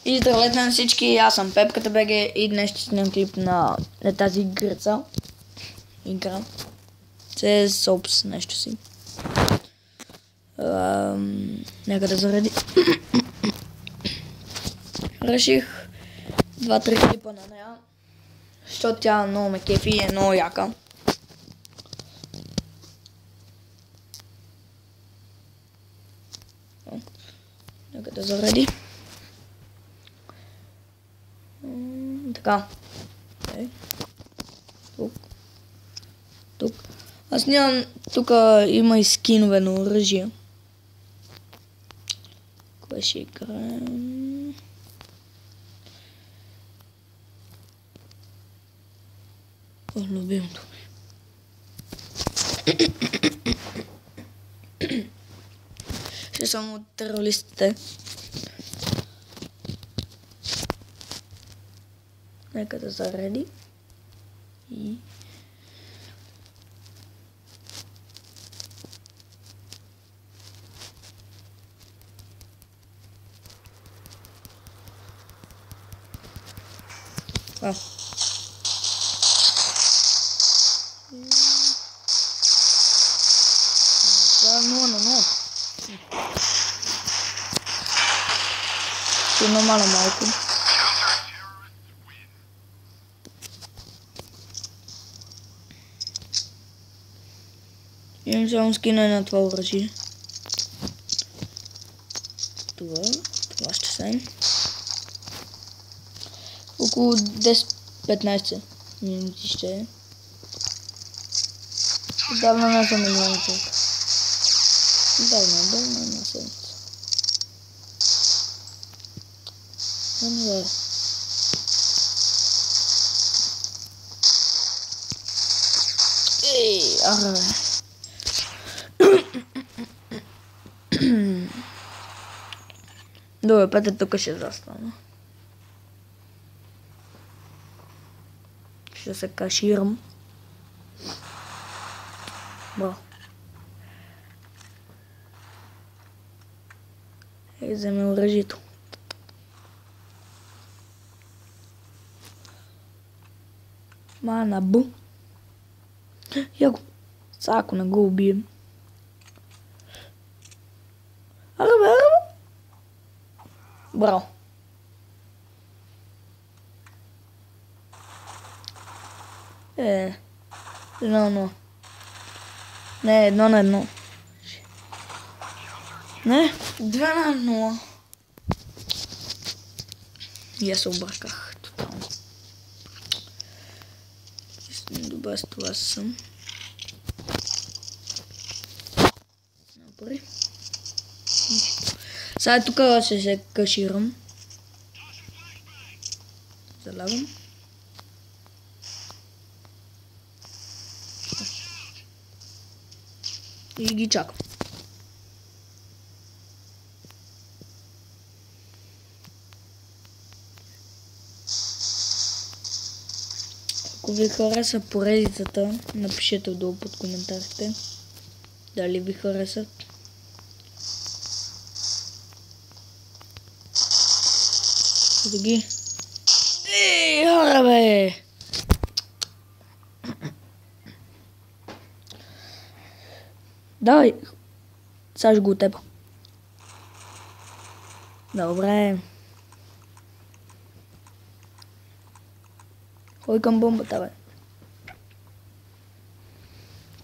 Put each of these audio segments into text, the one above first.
И здравейте на всички, аз съм Пепката БГ и днес ще снимам клип на тази игра. Це е Сопс, нещо си. Нека да заради. Реших 2-3 клипа на нея, защото тя много ме кефи и е много яка. Нека да заради. Така. Тук. Аз нямам... Тук има и скинове на оръжие. Кое ще играем? Любимото ми. Ще съм от терористите. Нека да заради. И... Това е 0-0. Ще намаля малко. Имам само скина на това оръжие. Това ще съм. Около 10-15 минути ще е. Давно не съм играл на това. Давно на седмица. Ей, аре. Добре, пете тук ще застана. Ще се каширам. Браво. И вземе оръжието. Мана бу. Яко. Сега ако не го убием. Арабе. Браво. Едно. Не, 1-1. Не, 2-0. И аз се обърках тотално. Добре, с това съм. Напори. Сега тук ще се каширам. Залягам. И ги чакам. Ако ви хареса поредицата, напишете долу под коментарите дали ви харесат. Да ги... Ей, хора бе! Давай! Сега ще го отеба. Добре. Хой към бомбата, бе.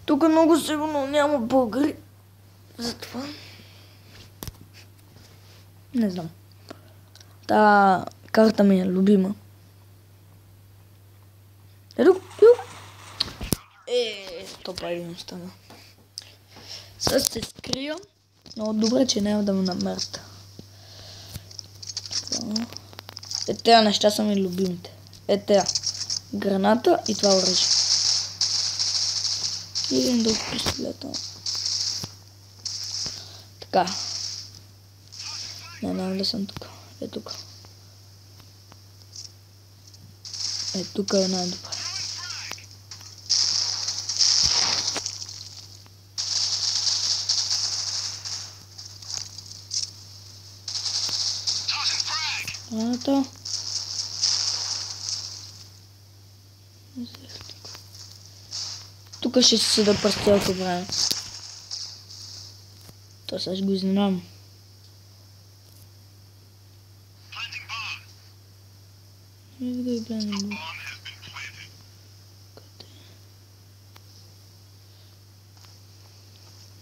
Тук много сигурно няма българи. Затова... Не знам. Та карта ми е любима. Ето. Топа един остана. Сега се скрия. Много добре, че няма да ме намерят. Тези неща са ми любимите. Тези. Граната и това оръжие. И един друг пистолет. Така. Не да съм тук. Тук. Тук е най-добре. Граната. Тук ще се да през цялото време. То сега ще го изненадам.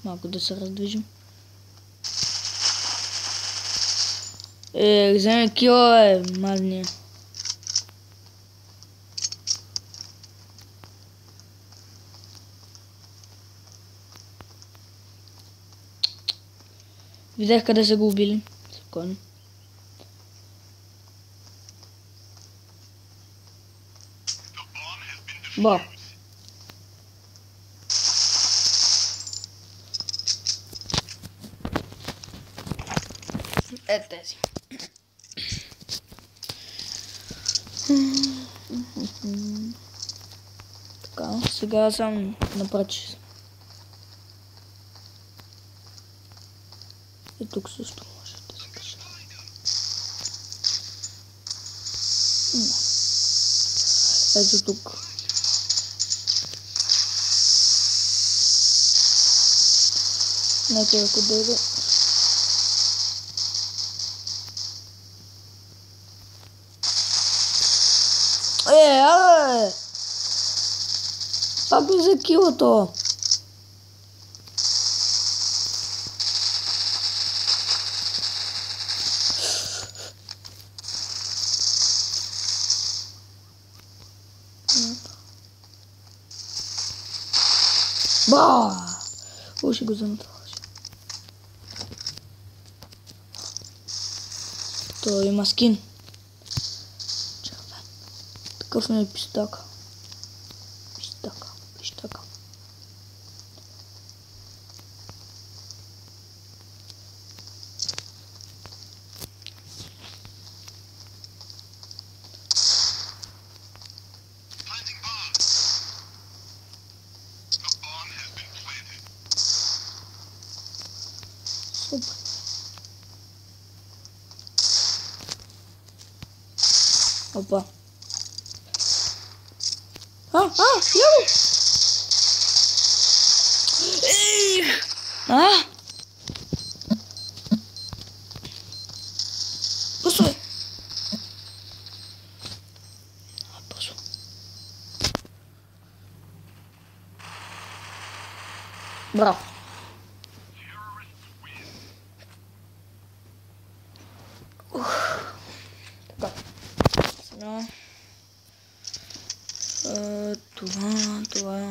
Малко да се раздвижим. Вземе кила мазния. Видях къде са го убили. Спокойно. Бо. Тези. Така, сега съм напред. И тук също може да се каже. Ето тук. Нека ако дойде. Абе! Пак ми за килото. Ба! Ще го взема това. Той има скин. Червен. Такъв ми е пистака. Пистака. Супер. Опа. Яу! Пустой. Бързо. Браво. Така. Сега. Това.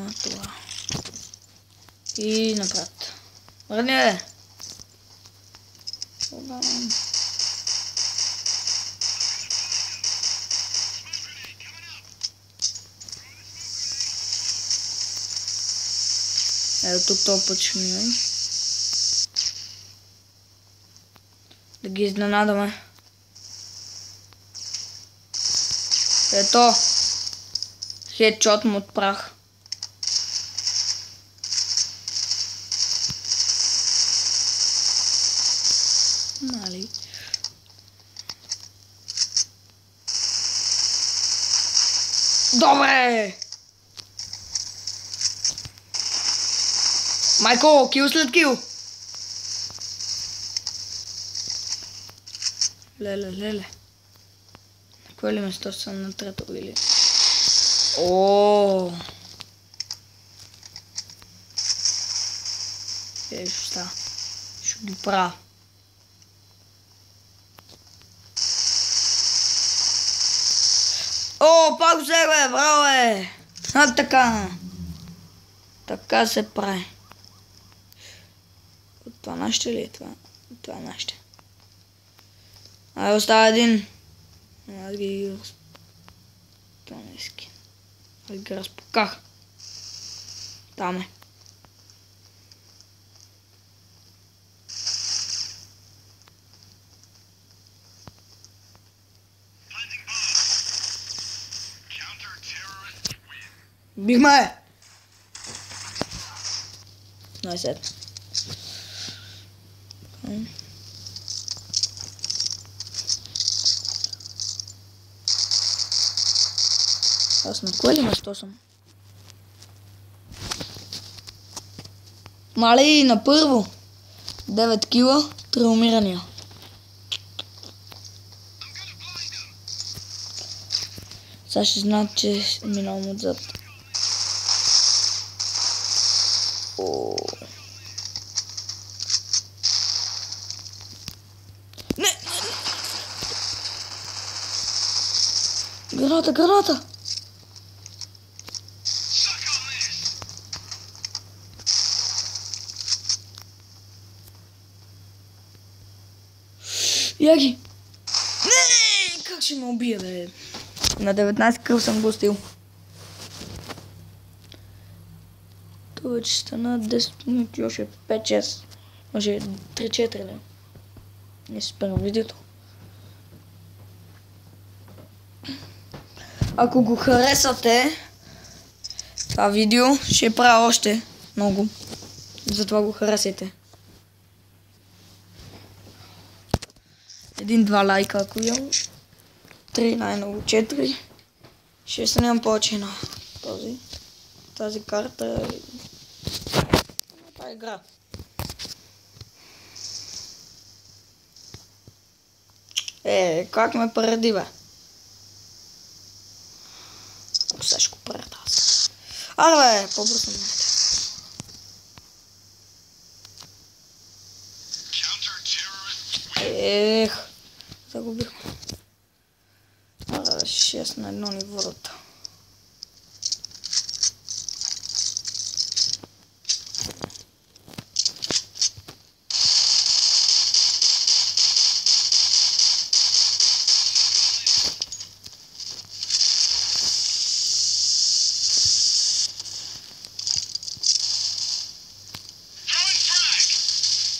И напред. Върни! Ето тук този път ще минем. Да ги изненадаме. Ето! Хедшот му отпрах. Нали? Добре! Майко, кил след кил! Леле. На кое ли место съм на трето или? Ооо! Ще ги правя. О, пак взе, бе, браво, бе! Така. Така се прави. Това нашите ли е това? Това е нашите. Айде, остава един. Аз ги разпуках. Там е. Бихме! Найсет. Аз на кое ли место съм? Мале, на първо. 9 кила, 3 умирания. Сега ще знаят, че минавам отзад. Не! Граната! Яги! Не! Как ще ме убие, бе? На 19 кръв съм го стил. Това вече стана 10 минути, още 5-6. Може 3-4 ли? Не си спирам видеото. Ако го харесате това видео, ще правя още много. Затова го харесайте. 1-2 лайка, ако имам. 3, най-много 4. Ще се нямам повече на тази карта на тази игра. Как ме паради, бе? Сега ще го парада аз. Аре, бе, по-бързо ме. Загубихме. 6 на 1 нивото.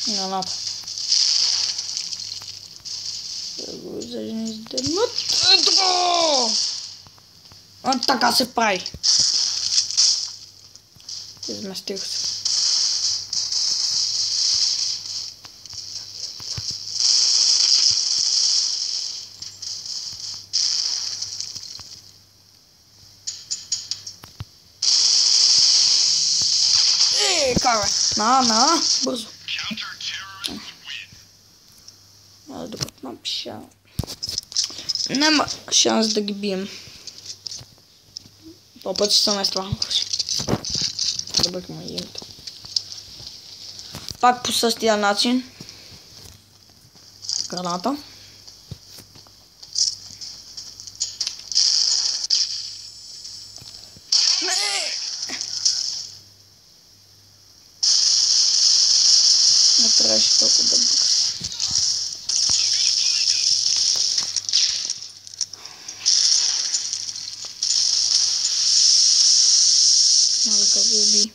Граната. Ето го! Така се прави. Изместих се. Как бе? Бързо. Докато напиша. Няма шанс да ги бием. Това път ще се намества. Добъкме името. Пак по същия начин. Граната. Не трябваше толкова да бързо. Малъка го уби.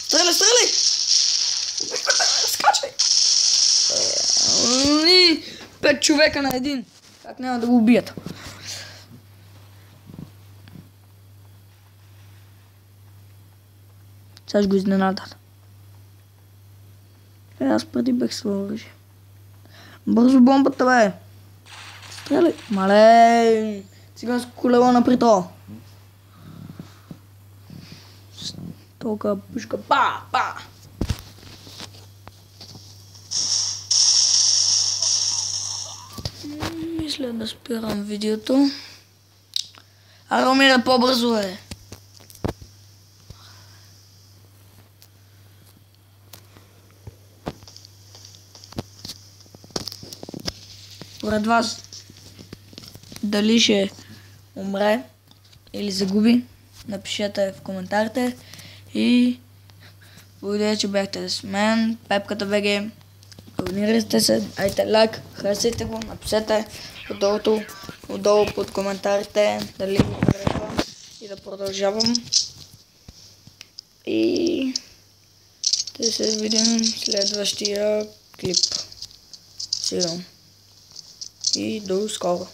Стреляй! Скачай! 5 човека на един. Как няма да го убият? Сега ще го изненадат. Аз преди бех своя оръжие. Бързо бомбата, бе! Стреляй! Мале! Циганско колело на притол. Толкова пушка. Па! Мисля да спирам видеото. Аре, умира по-бързо, е. Според вас, дали ще умре или загуби, напишете в коментарите и благодаря, че бяхте с мен, Пепката БГ. Абонирайте се, дайте лайк, харесайте го, напишете отдолу под коментарите дали ви харесва и да продължавам. И ще се видим в следващия клип. Сигурно. И до скоро.